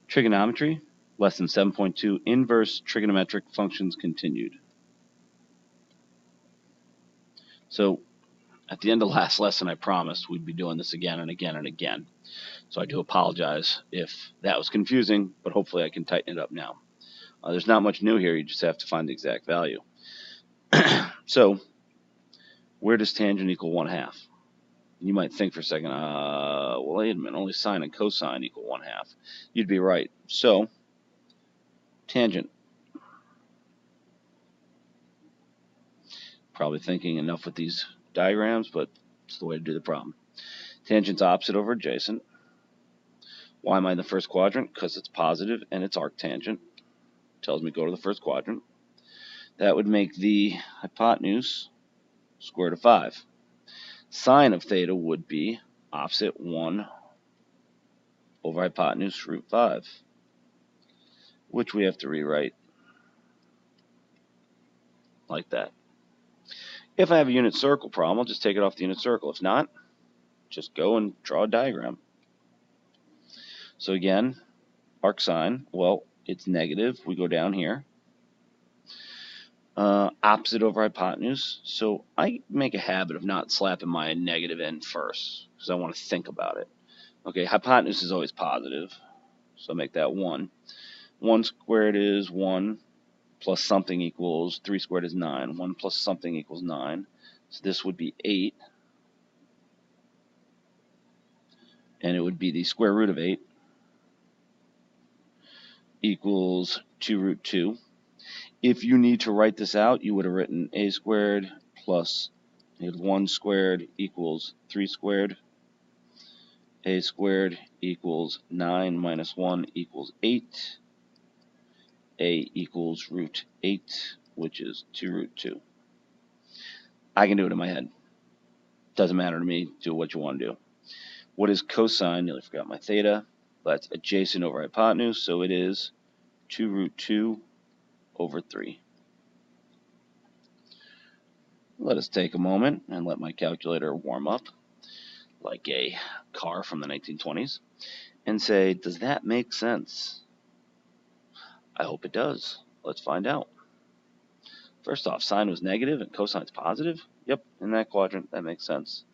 Trigonometry, lesson 7.2, inverse trigonometric functions continued. So at the end of last lesson, I promised we'd be doing this again and again and again. So I do apologize if that was confusing, but hopefully I can tighten it up now. There's not much new here, you just have to find the exact value. So where does tangent equal 1/2? You might think for a second, well, wait a minute, only sine and cosine equal 1/2. You'd be right. So tangent. Probably thinking enough with these diagrams, but it's the way to do the problem. Tangent's opposite over adjacent. Why am I in the first quadrant? Because it's positive and it's arctangent. Tells me go to the first quadrant. That would make the hypotenuse square root of 5. Sine of theta would be opposite 1 over hypotenuse root 5, which we have to rewrite like that. If I have a unit circle problem, I'll just take it off the unit circle. If not, just go and draw a diagram. So again, arcsine, well, it's negative. We go down here. Opposite over hypotenuse. So I make a habit of not slapping my negative in first because I want to think about it. Okay, hypotenuse is always positive. So make that 1. 1 squared is 1 plus something equals 3 squared is 9. 1 plus something equals 9. So this would be 8. And it would be the square root of 8 equals 2 root 2. If you need to write this out, you would have written a squared plus 1 squared equals 3 squared. A squared equals 9 minus 1 equals 8. A equals root 8, which is 2 root 2. I can do it in my head. Doesn't matter to me. Do what you want to do. What is cosine? Nearly forgot my theta. That's adjacent over hypotenuse, so it is 2 root 2 over 3. Let us take a moment and let my calculator warm up like a car from the 1920s and say, does that make sense? I hope it does. Let's find out. First off, sine was negative and cosine's positive. Yep, in that quadrant, that makes sense.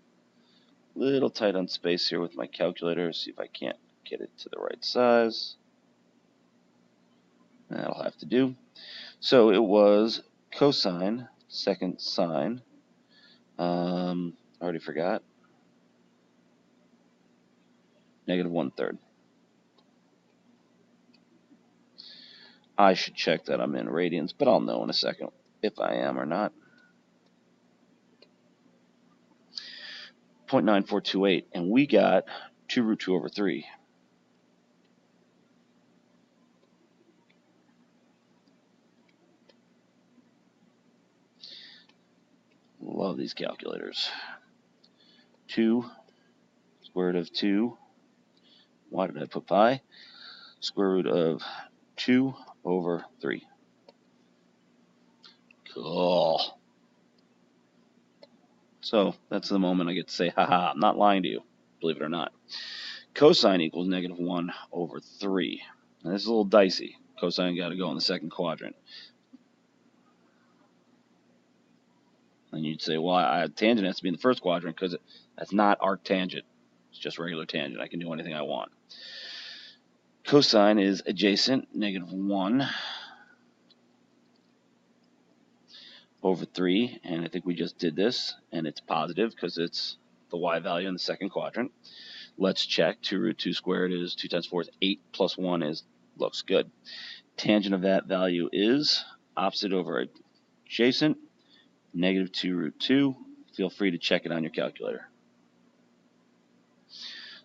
Little tight on space here with my calculator. See if I can't get it to the right size. That'll have to do. So it was cosine, second sine. I already forgot. Negative 1/3. I should check that I'm in radians, but I'll know in a second if I am or not. 0.9428, and we got 2 root 2 over 3. Love these calculators. 2 square root of 2. Why did I put pi? Square root of 2 over 3. Cool. So that's the moment I get to say, haha, I'm not lying to you, believe it or not. Cosine equals negative 1 over 3. Now this is a little dicey. Cosine got to go in the second quadrant. And you'd say, well, tangent has to be in the first quadrant because that's not arctangent. It's just regular tangent. I can do anything I want. Cosine is adjacent, negative 1 over 3. And I think we just did this. And it's positive because it's the y value in the second quadrant. Let's check. 2 root 2 squared is 2 times 4 is 8 plus 1 is, looks good. Tangent of that value is opposite over adjacent, negative 2 root 2. Feel free to check it on your calculator.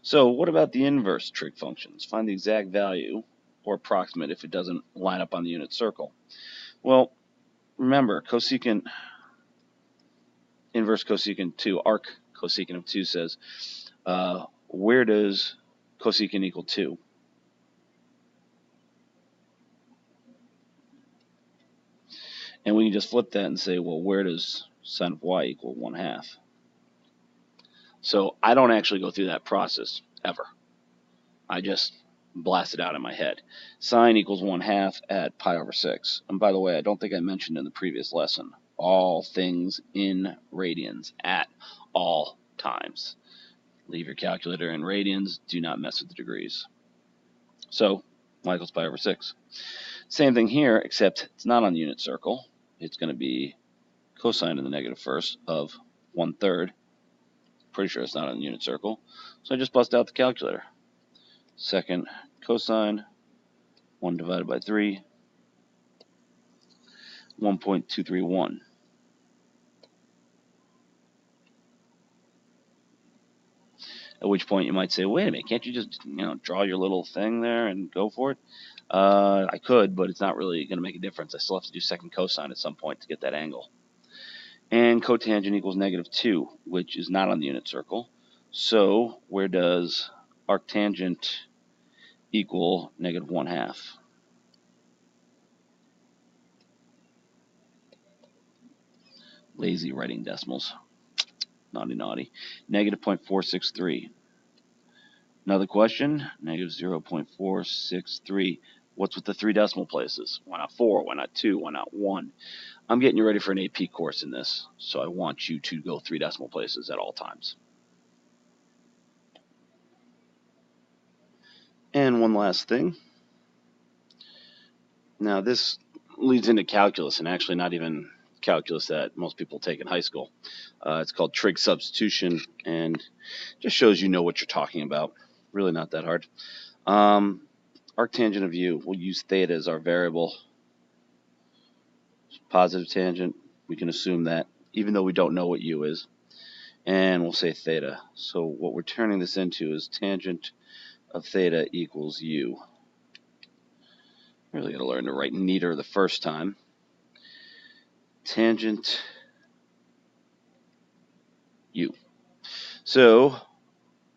So what about the inverse trig functions? Find the exact value, or approximate if it doesn't line up on the unit circle. Well, remember, cosecant, inverse cosecant 2, arc cosecant of 2 says, where does cosecant equal 2? And we can just flip that and say, well, where does sine of y equal 1/2? So I don't actually go through that process ever. I just blast it out in my head. Sine equals 1/2 at pi over 6. And by the way, I don't think I mentioned in the previous lesson, all things in radians at all times. Leave your calculator in radians. Do not mess with the degrees. So y equals pi over 6. Same thing here, except it's not on the unit circle. It's going to be cosine to the negative first of 1/3. Pretty sure it's not on the unit circle. So I just bust out the calculator. Second cosine, 1 divided by 3, 1.231. At which point you might say, wait a minute, can't you just draw your little thing there and go for it? I could, but it's not really going to make a difference. I still have to do second cosine at some point to get that angle. And cotangent equals -2, which is not on the unit circle. So where does arctangent equal -1/2? Lazy writing decimals. Naughty, naughty. -0.463. Another question, -0.463. What's with the 3 decimal places? Why not 4? Why not 2? Why not 1? I'm getting you ready for an AP course in this, so I want you to go 3 decimal places at all times. And one last thing. Now this leads into calculus, and actually not even calculus that most people take in high school. It's called Trig Substitution, and just shows you know what you're talking about. Really not that hard. Arctangent of u, we'll use theta as our variable. Positive tangent, we can assume that, even though we don't know what u is. And we'll say theta. So what we're turning this into is tangent of theta equals u. Really got to learn to write neater the first time. Tangent u. So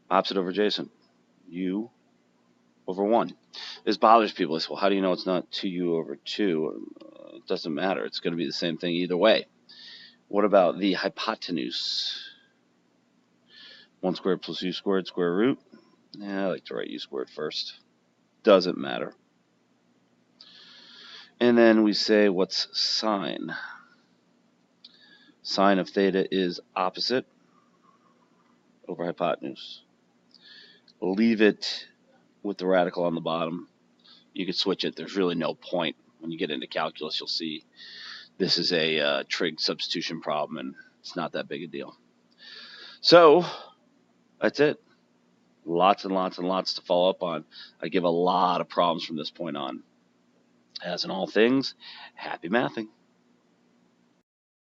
opposite over adjacent, u over 1. This bothers people. They say, well, how do you know it's not 2u over 2? It doesn't matter. It's going to be the same thing either way. What about the hypotenuse? 1 squared plus u squared square root. I like to write u squared first. Doesn't matter. And then we say, what's sine? Sine of theta is opposite over hypotenuse. Leave it with the radical on the bottom. You could switch it. There's really no point. When you get into calculus, you'll see this is a trig substitution problem, and it's not that big a deal. So that's it. Lots and lots and lots to follow up on. I give a lot of problems from this point on. As in all things, happy mathing.